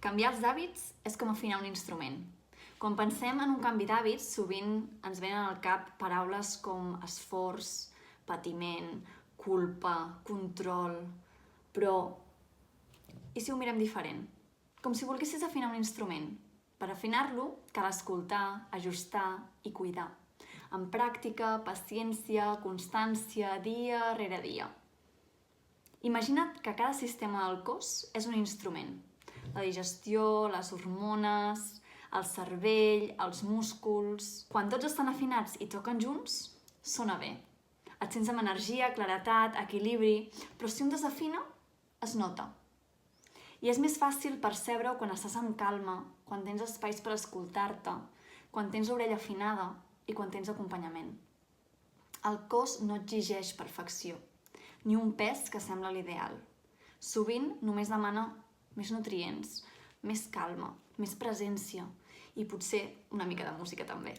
Canviar els hàbits és com afinar un instrument. Quan pensem en un canvi d'hàbits, sovint ens venen al cap paraules com esforç, patiment, culpa, control... Però, i si ho mirem diferent? Com si volguessis afinar un instrument. Per afinar-lo, cal escoltar, ajustar i cuidar. Amb pràctica, paciència, constància, dia rere dia. Imagina't que cada sistema del cos és un instrument. La digestió, les hormones, el cervell, els músculs... Quan tots estan afinats i toquen junts, sona bé. Et sents amb energia, claretat, equilibri, però si un desafina, es nota. I és més fàcil percebre-ho quan estàs amb calma, quan tens espais per escoltar-te, quan tens l'orella afinada i quan tens acompanyament. El cos no exigeix perfecció, ni un pes que sembla l'ideal. Sovint només demana més nutrients, més calma, més presència i potser una mica de música també.